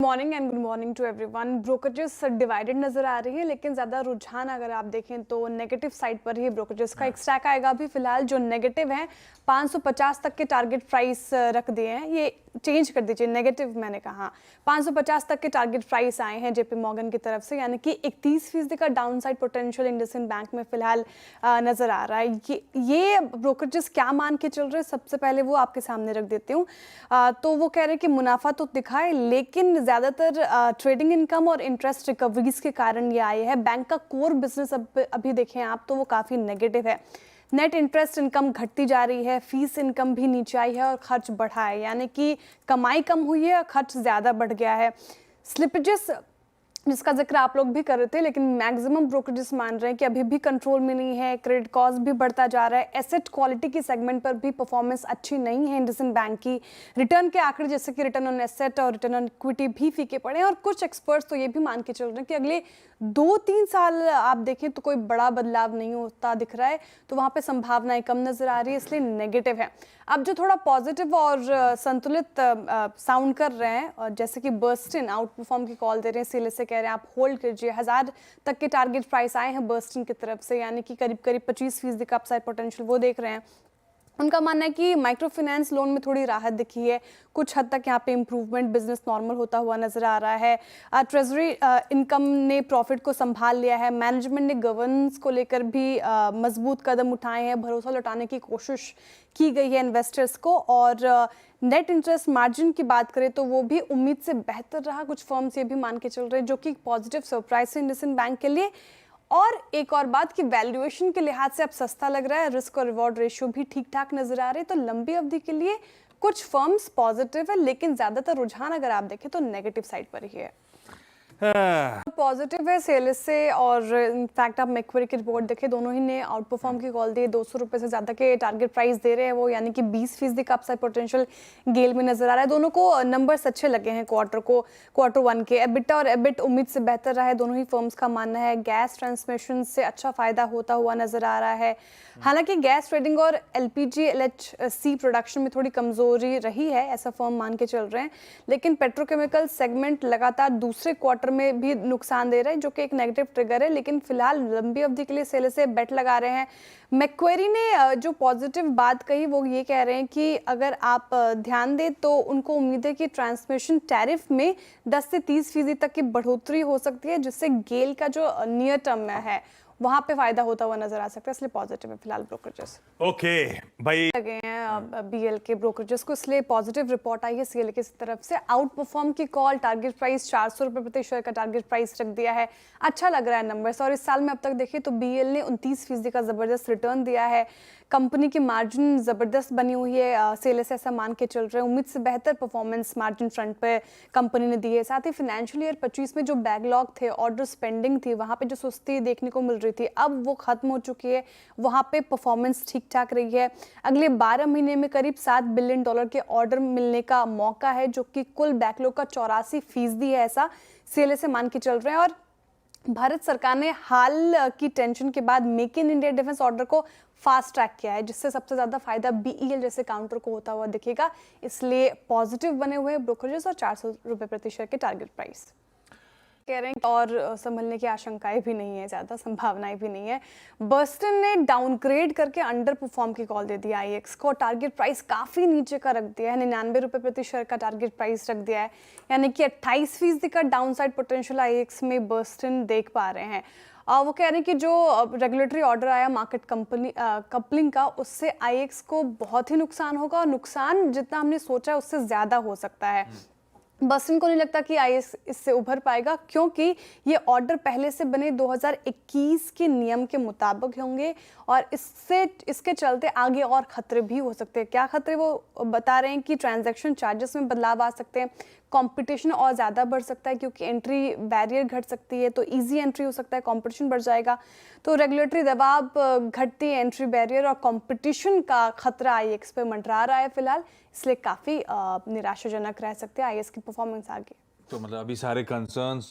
Morning and good morning to everyone. Brokerages divided नजर आ रही है, लेकिन ज़्यादा रुझान अगर आप देखें तो नेगेटिव साइड पर ही ब्रोकरेजेस का एक स्टैक आएगा। अभी फिलहाल जो नेगेटिव है 550 तक के टारगेट प्राइस रख दिए हैं। ये चेंज कर दीजिए, नेगेटिव मैंने कहा 550 तक के टारगेट प्राइस आए हैं जेपी मॉर्गन की तरफ से, यानी कि 31% का डाउनसाइड पोटेंशियल इंडसइंड बैंक में फिलहाल नजर आ रहा है। ये ब्रोकरेजेस क्या मान के चल रहे हैं, सबसे पहले वो आपके सामने रख देती हूँ। तो वो कह रहे हैं कि मुनाफा तो दिखाए, लेकिन ज़्यादातर ट्रेडिंग इनकम और इंटरेस्ट रिकवरीज के कारण ये आए हैं। बैंक का कोर बिजनेस अभी देखें आप तो वो काफ़ी नेगेटिव है। नेट इंटरेस्ट इनकम घटती जा रही है, फीस इनकम भी नीचे आई है और खर्च बढ़ा है, यानी कि कमाई कम हुई है और खर्च ज़्यादा बढ़ गया है। स्लिपेजेस जिसका जिक्र आप लोग भी कर रहे थे, लेकिन मैक्सिमम ब्रोकरेजेस मान रहे हैं कि अभी भी कंट्रोल में नहीं है। क्रेडिट कॉस्ट भी बढ़ता जा रहा है। एसेट क्वालिटी की सेगमेंट पर भी परफॉर्मेंस अच्छी नहीं है इंडसइंड बैंक की। रिटर्न के आंकड़े जैसे कि रिटर्न ऑन एसेट और रिटर्न ऑन इक्विटी भी फीके पड़े हैं, और कुछ एक्सपर्ट्स तो ये भी मान के चल रहे हैं कि अगले 2-3 साल आप देखें तो कोई बड़ा बदलाव नहीं होता दिख रहा है, तो वहाँ पे संभावनाएं कम नजर आ रही है, इसलिए नेगेटिव है। अब जो थोड़ा पॉजिटिव और संतुलित साउंड कर रहे हैं, और जैसे कि बर्स्टिन आउट परफॉर्म की कॉल दे रहे हैं, सीएलएस से कह रहे हैं आप होल्ड कीजिए। 1000 तक के टारगेट प्राइस आए हैं बर्स्टिन की तरफ से, यानी कि करीब करीब 25% का अपसाइड पोटेंशियल वो देख रहे हैं। उनका मानना है कि माइक्रो फाइनेंस लोन में थोड़ी राहत दिखी है, कुछ हद तक यहाँ पे इम्प्रूवमेंट, बिजनेस नॉर्मल होता हुआ नजर आ रहा है। ट्रेजरी इनकम ने प्रॉफिट को संभाल लिया है। मैनेजमेंट ने गवर्नेंस को लेकर भी मजबूत कदम उठाए हैं, भरोसा लौटाने की कोशिश की गई है इन्वेस्टर्स को। और नेट इंटरेस्ट मार्जिन की बात करें तो वो भी उम्मीद से बेहतर रहा। कुछ फर्म्स ये भी मान के चल रहे हैं, जो कि पॉजिटिव सरप्राइज है इंडसइंड बैंक के लिए। और एक और बात कि वैल्यूएशन के लिहाज से अब सस्ता लग रहा है, रिस्क और रिवॉर्ड रेशियो भी ठीक ठाक नजर आ रहे हैं, तो लंबी अवधि के लिए कुछ फर्म्स पॉजिटिव है, लेकिन ज्यादातर रुझान अगर आप देखें तो नेगेटिव साइड पर ही है। पॉजिटिव है सेल्स से, और इनफैक्ट आप मैक्वेरी की रिपोर्ट देखें, दोनों ही ने आउट परफॉर्म की कॉल दी। 200 रुपये से ज़्यादा के टारगेट प्राइस दे रहे हैं वो, यानी कि 20% का अपसाइड पोटेंशियल गेल में नजर आ रहा है। दोनों को नंबर्स अच्छे लगे हैं क्वार्टर 1 के। एबिटा और एबिट उम्मीद से बेहतर रहा है, दोनों ही फर्म्स का मानना है। गैस ट्रांसमिशन से अच्छा फायदा होता हुआ नजर आ रहा है। हालांकि गैस ट्रेडिंग और एलपीजी एलएचसी प्रोडक्शन में थोड़ी कमजोरी रही है, ऐसा फर्म मान के चल रहे हैं, लेकिन पेट्रोकेमिकल सेगमेंट लगातार दूसरे क्वार्टर में भी नुकसान दे रहे हैं, जो कि एक नेगेटिव ट्रिगर है, लेकिन फिलहाल लंबी अवधि के लिए सेल से बेट लगा रहे हैं। मैक्वेरी ने जो पॉजिटिव बात कही वो ये कह रहे हैं कि अगर आप ध्यान दें तो उनको उम्मीद है कि ट्रांसमिशन टैरिफ में 10 से 30% तक की बढ़ोतरी हो सकती है, जिससे गेल का जो नियर टर्म में है वहां पे फायदा होता हुआ नजर आ सकता है, इसलिए पॉजिटिव है फिलहाल ब्रोकरेजेस। ओके भाई, लगे हैं बीएल के ब्रोकरेजेस को, इसलिए पॉजिटिव रिपोर्ट आई है सीएल की तरफ से। आउट परफॉर्म की कॉल, टारगेट प्राइस 400 रुपये प्रति शेयर का टारगेट प्राइस रख दिया है। अच्छा लग रहा है नंबर्स, और इस साल में अब तक देखिए तो बीएल ने 29% का जबरदस्त रिटर्न दिया है। कंपनी की मार्जिन जबरदस्त बनी हुई है, सेल से ऐसा मान के चल रहे हैं। उम्मीद से बेहतर परफॉर्मेंस मार्जिन फ्रंट पे कंपनी ने दी है। साथ ही फाइनेंशियल ईयर 25 में जो बैकलॉग थे, ऑर्डर स्पेंडिंग थी, वहाँ पे जो सुस्ती देखने को मिल रही थी, अब वो खत्म हो चुकी है। वहाँ पे परफॉर्मेंस ठीक ठाक रही है। अगले 12 महीने में करीब $7 बिलियन के ऑर्डर मिलने का मौका है, जो कि कुल बैकलॉग का 84% है, ऐसा सीएलए से मान के चल रहे हैं। और भारत सरकार ने हाल की टेंशन के बाद make in India defence order को फास्ट ट्रैक किया है, जिससे सबसे ज्यादा फायदा बीईएल जैसे काउंटर को होता हुआ दिखेगा, इसलिए पॉजिटिव बने हुए ब्रोकरेजेस और 400 रुपये प्रति शेयर के टारगेट प्राइस कह रहे हैं, और संभलने की आशंकाएं भी नहीं है, ज़्यादा संभावनाएं भी नहीं है। बर्स्टन ने डाउनग्रेड करके अंडर परफॉर्म की कॉल दे दी आईएक्स को, टारगेट प्राइस काफ़ी नीचे का रख दिया है, 99 रुपये प्रति शेयर का टारगेट प्राइस रख दिया है, यानी कि 28% का डाउनसाइड पोटेंशियल आईएक्स में बर्स्टन देख पा रहे हैं। वो कह रहे हैं कि जो रेगुलेटरी ऑर्डर आया मार्केट कपलिंग का, उससे आईएक्स को बहुत ही नुकसान होगा, और नुकसान जितना हमने सोचा है उससे ज़्यादा हो सकता है। बर्स्टन को नहीं लगता कि आईएक्स इससे उभर पाएगा, क्योंकि ये ऑर्डर पहले से बने 2021 के नियम के मुताबिक होंगे, और इसके चलते आगे और खतरे भी हो सकते हैं। क्या खतरे, वो बता रहे हैं कि ट्रांजैक्शन चार्जेस में बदलाव आ सकते हैं, कंपटीशन और ज़्यादा बढ़ सकता है, क्योंकि एंट्री बैरियर घट सकती है, तो इजी एंट्री हो सकता है, कंपटीशन बढ़ जाएगा, तो रेगुलेटरी दबाव घटती है, एंट्री बैरियर और कंपटीशन का खतरा आईएक्स पे मंडरा रहा है फिलहाल, इसलिए काफ़ी निराशाजनक रह सकते हैं आईएक्स की परफॉर्मेंस आगे। तो मतलब अभी सारे कंसर्न्स